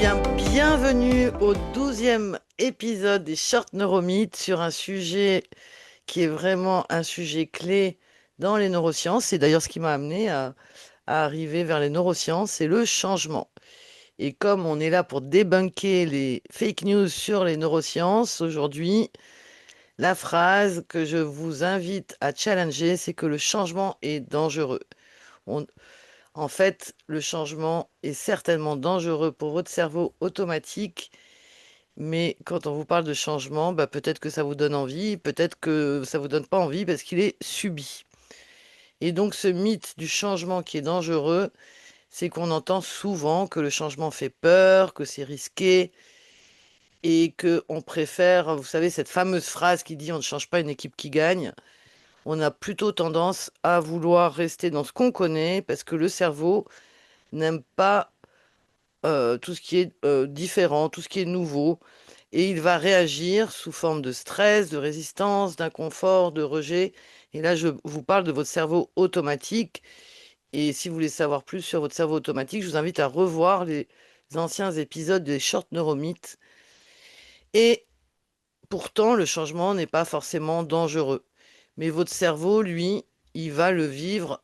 bien, bienvenue au 12e épisode des Short Neuromythes sur un sujet qui est vraiment un sujet clé dans les neurosciences. C'est d'ailleurs ce qui m'a amené à arriver vers les neurosciences, c'est le changement. Et comme on est là pour débunker les fake news sur les neurosciences, aujourd'hui, la phrase que je vous invite à challenger, c'est que le changement est dangereux. On- En fait, le changement est certainement dangereux pour votre cerveau automatique, mais quand on vous parle de changement, bah, peut-être que ça vous donne envie, peut-être que ça vous donne pas envie parce qu'il est subi. Et donc ce mythe du changement qui est dangereux, c'est qu'on entend souvent que le changement fait peur, que c'est risqué et que on préfère, vous savez, cette fameuse phrase qui dit on ne change pas une équipe qui gagne. On a plutôt tendance à vouloir rester dans ce qu'on connaît parce que le cerveau n'aime pas tout ce qui est différent, tout ce qui est nouveau, et il va réagir sous forme de stress, de résistance, d'inconfort, de rejet. Et là, je vous parle de votre cerveau automatique. Et si vous voulez savoir plus sur votre cerveau automatique, je vous invite à revoir les anciens épisodes des Short Neuromythes. Et pourtant, le changement n'est pas forcément dangereux. Mais votre cerveau, lui, il va le vivre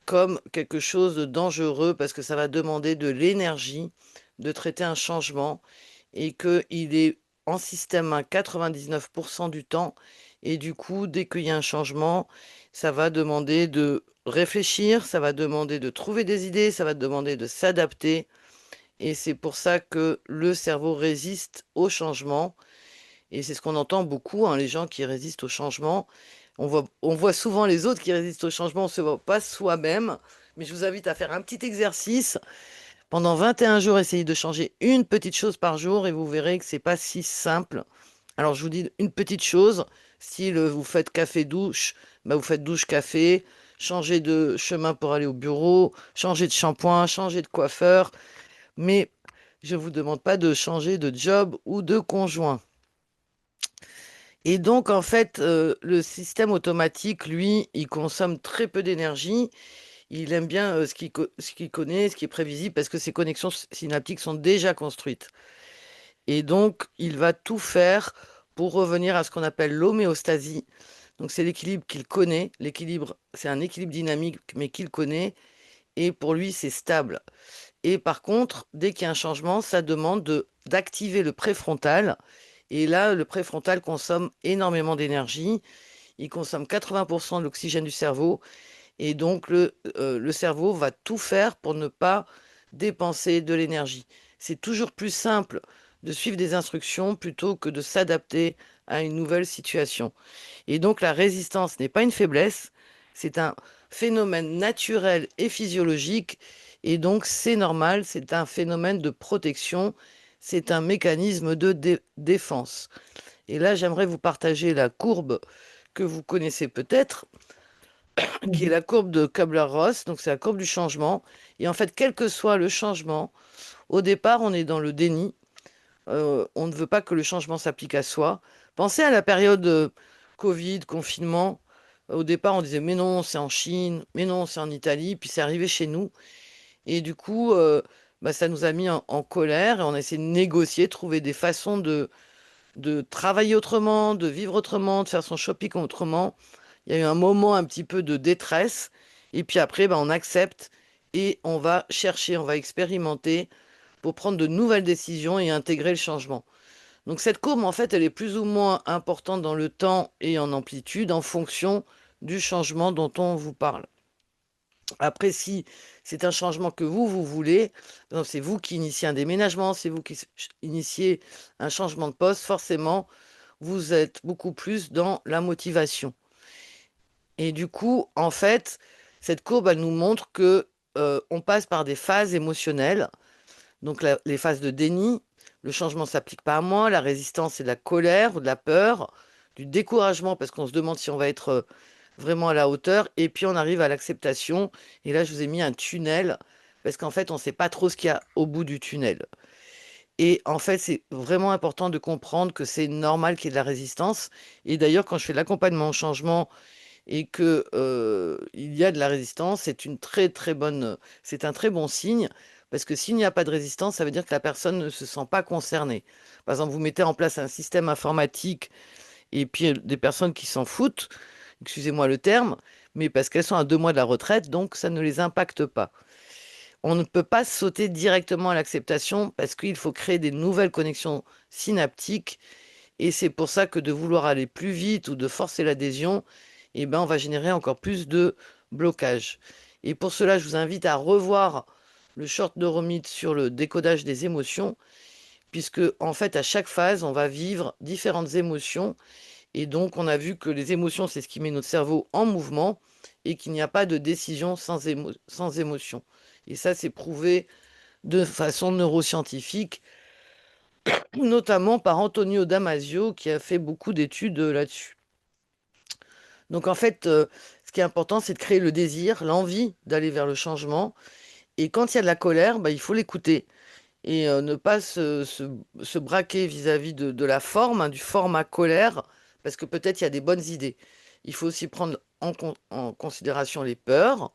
comme quelque chose de dangereux parce que ça va demander de l'énergie de traiter un changement et qu'il est en système à 99% du temps. Et du coup, dès qu'il y a un changement, ça va demander de réfléchir, ça va demander de trouver des idées, ça va demander de s'adapter. Et c'est pour ça que le cerveau résiste au changement. Et c'est ce qu'on entend beaucoup, hein, les gens qui résistent au changement. On voit souvent les autres qui résistent au changement, on ne se voit pas soi-même. Mais je vous invite à faire un petit exercice. Pendant 21 jours, essayez de changer une petite chose par jour et vous verrez que c'est pas si simple. Alors, je vous dis une petite chose. Si vous faites café-douche, bah, vous faites douche-café. Changez de chemin pour aller au bureau. Changez de shampoing. Changez de coiffeur. Mais je ne vous demande pas de changer de job ou de conjoint. Et donc, en fait, le système automatique, lui, il consomme très peu d'énergie. Il aime bien ce qu'il connaît, ce qui est prévisible, parce que ses connexions synaptiques sont déjà construites. Et donc, il va tout faire pour revenir à ce qu'on appelle l'homéostasie. Donc, c'est l'équilibre qu'il connaît. L'équilibre, c'est un équilibre dynamique, mais qu'il connaît. Et pour lui, c'est stable. Et par contre, dès qu'il y a un changement, ça demande d'activer le préfrontal. Et là, le préfrontal consomme énormément d'énergie. Il consomme 80% de l'oxygène du cerveau. Et donc, le cerveau va tout faire pour ne pas dépenser de l'énergie. C'est toujours plus simple de suivre des instructions plutôt que de s'adapter à une nouvelle situation. Et donc, la résistance n'est pas une faiblesse, c'est un phénomène naturel et physiologique. Et donc, c'est normal, c'est un phénomène de protection, c'est un mécanisme de défense. Et là, j'aimerais vous partager la courbe que vous connaissez peut-être, qui est Mhm. la courbe de Kubler-Ross, donc c'est la courbe du changement. Et en fait, quel que soit le changement, au départ, on est dans le déni. On ne veut pas que le changement s'applique à soi. Pensez à la période Covid, confinement. Au départ, on disait, mais non, c'est en Chine, mais non, c'est en Italie, puis c'est arrivé chez nous. Et du coup, bah, ça nous a mis en colère et on a essayé de négocier, trouver des façons de travailler autrement, de vivre autrement, de faire son shopping autrement. Il y a eu un moment un petit peu de détresse. Et puis après, ben, on accepte et on va chercher, on va expérimenter pour prendre de nouvelles décisions et intégrer le changement. Donc cette courbe, en fait, elle est plus ou moins importante dans le temps et en amplitude en fonction du changement dont on vous parle. Après, si c'est un changement que vous voulez, par exemple, c'est vous qui initiez un déménagement, c'est vous qui initiez un changement de poste, forcément, vous êtes beaucoup plus dans la motivation. Et du coup, en fait, cette courbe, elle nous montre que on passe par des phases émotionnelles. Donc les phases de déni, le changement ne s'applique pas à moi, la résistance, c'est de la colère ou de la peur, du découragement parce qu'on se demande si on va être vraiment à la hauteur. Et puis on arrive à l'acceptation. Et là, je vous ai mis un tunnel parce qu'en fait, on ne sait pas trop ce qu'il y a au bout du tunnel. Et en fait, c'est vraiment important de comprendre que c'est normal qu'il y ait de la résistance. Et d'ailleurs, quand je fais de l'accompagnement au changement et que il y a de la résistance, c'est une très très bonne, c'est un très bon signe Parce que s'il n'y a pas de résistance, ça veut dire que la personne ne se sent pas concernée. Par exemple, vous mettez en place un système informatique et puis des personnes qui s'en foutent, excusez-moi le terme, mais parce qu'elles sont à 2 mois de la retraite, donc ça ne les impacte pas. On ne peut pas sauter directement à l'acceptation parce qu'il faut créer des nouvelles connexions synaptiques et c'est pour ça que de vouloir aller plus vite ou de forcer l'adhésion, eh ben, on va générer encore plus de blocage. Et pour cela, je vous invite à revoir le short neuromythe sur le décodage des émotions, puisque en fait, à chaque phase, on va vivre différentes émotions. Et donc, on a vu que les émotions, c'est ce qui met notre cerveau en mouvement et qu'il n'y a pas de décision sans émotion. Et ça, c'est prouvé de façon neuroscientifique, notamment par Antonio Damasio, qui a fait beaucoup d'études là-dessus. Donc en fait, ce qui est important, c'est de créer le désir, l'envie d'aller vers le changement. Et quand il y a de la colère, bah, il faut l'écouter et ne pas se braquer vis-à-vis de la forme, hein, du format colère, parce que peut-être il y a des bonnes idées. Il faut aussi prendre en considération les peurs,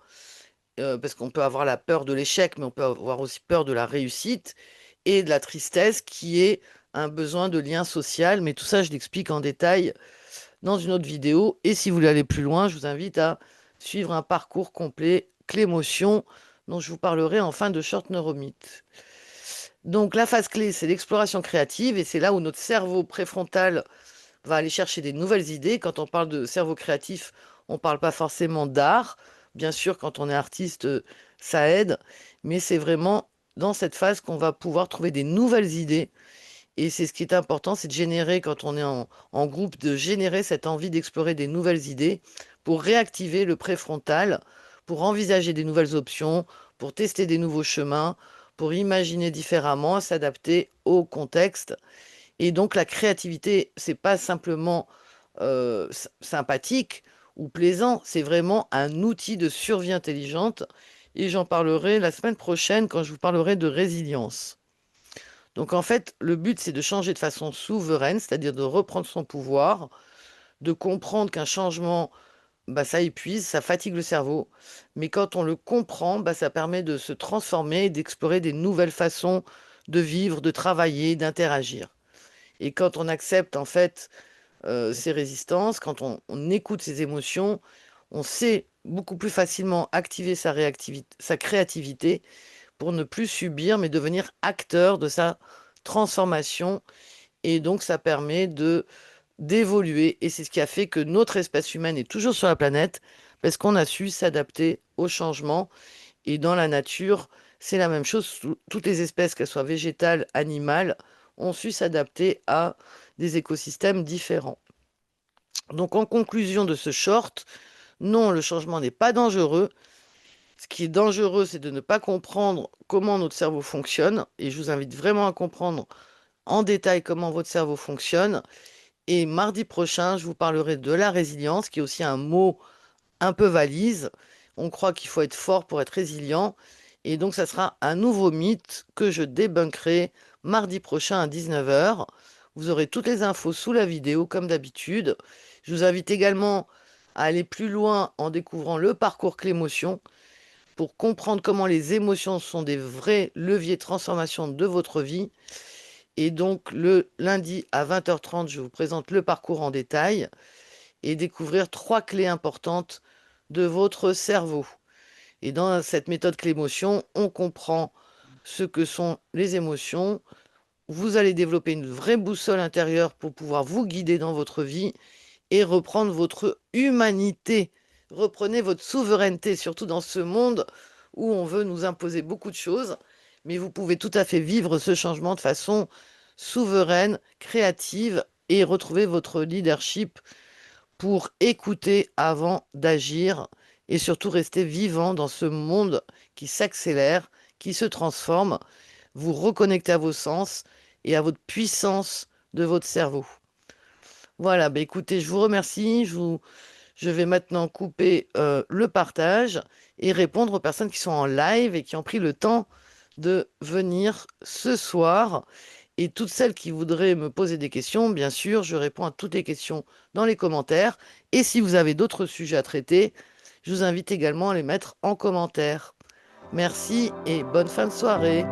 parce qu'on peut avoir la peur de l'échec, mais on peut avoir aussi peur de la réussite et de la tristesse, qui est un besoin de lien social. Mais tout ça, je l'explique en détail dans une autre vidéo. Et si vous voulez aller plus loin, je vous invite à suivre un parcours complet Clémotion dont je vous parlerai en fin de short neuromythe. Donc la phase clé, c'est l'exploration créative et c'est là où notre cerveau préfrontal va aller chercher des nouvelles idées. Quand on parle de cerveau créatif, on ne parle pas forcément d'art. Bien sûr, quand on est artiste, ça aide, mais c'est vraiment dans cette phase qu'on va pouvoir trouver des nouvelles idées et c'est ce qui est important, c'est de générer, quand on est en groupe, de générer cette envie d'explorer des nouvelles idées pour réactiver le préfrontal, pour envisager des nouvelles options, pour tester des nouveaux chemins, pour imaginer différemment, s'adapter au contexte. Et donc la créativité, c'est pas simplement sympathique ou plaisant, c'est vraiment un outil de survie intelligente. Et j'en parlerai la semaine prochaine quand je vous parlerai de résilience. Donc en fait, le but, c'est de changer de façon souveraine, c'est-à-dire de reprendre son pouvoir, de comprendre qu'un changement, bah, ça épuise, ça fatigue le cerveau. Mais quand on le comprend, bah, ça permet de se transformer et d'explorer des nouvelles façons de vivre, de travailler, d'interagir. Et quand on accepte en fait ces résistances, quand on écoute ses émotions, on sait beaucoup plus facilement activer sa créativité pour ne plus subir, mais devenir acteur de sa transformation. Et donc, ça permet de d'évoluer. Et c'est ce qui a fait que notre espèce humaine est toujours sur la planète, parce qu'on a su s'adapter au changement. Et dans la nature, c'est la même chose. Toutes les espèces, qu'elles soient végétales, animales, ont su s'adapter à des écosystèmes différents. Donc, en conclusion de ce short, non, le changement n'est pas dangereux. Ce qui est dangereux, c'est de ne pas comprendre comment notre cerveau fonctionne. Et je vous invite vraiment à comprendre en détail comment votre cerveau fonctionne. Et mardi prochain, je vous parlerai de la résilience, qui est aussi un mot un peu valise. On croit qu'il faut être fort pour être résilient. Et donc, ça sera un nouveau mythe que je débunkerai mardi prochain à 19 h. Vous aurez toutes les infos sous la vidéo, comme d'habitude. Je vous invite également à aller plus loin en découvrant le parcours Clémotion, pour comprendre comment les émotions sont des vrais leviers de transformation de votre vie. Et donc, le lundi à 20 h 30, je vous présente le parcours en détail et découvrir 3 clés importantes de votre cerveau. Et dans cette méthode Clémotion, on comprend ce que sont les émotions. Vous allez développer une vraie boussole intérieure pour pouvoir vous guider dans votre vie et reprendre votre humanité. Reprenez votre souveraineté, surtout dans ce monde où on veut nous imposer beaucoup de choses. Mais vous pouvez tout à fait vivre ce changement de façon souveraine, créative et retrouver votre leadership pour écouter avant d'agir et surtout rester vivant dans ce monde qui s'accélère, qui se transforme. Vous reconnectez à vos sens et à votre puissance de votre cerveau. Voilà, bah écoutez, je vous remercie. Je vais maintenant couper le partage et répondre aux personnes qui sont en live et qui ont pris le temps de venir ce soir. Et toutes celles qui voudraient me poser des questions, bien sûr, je réponds à toutes les questions dans les commentaires. Et si vous avez d'autres sujets à traiter, je vous invite également à les mettre en commentaire. Merci et bonne fin de soirée.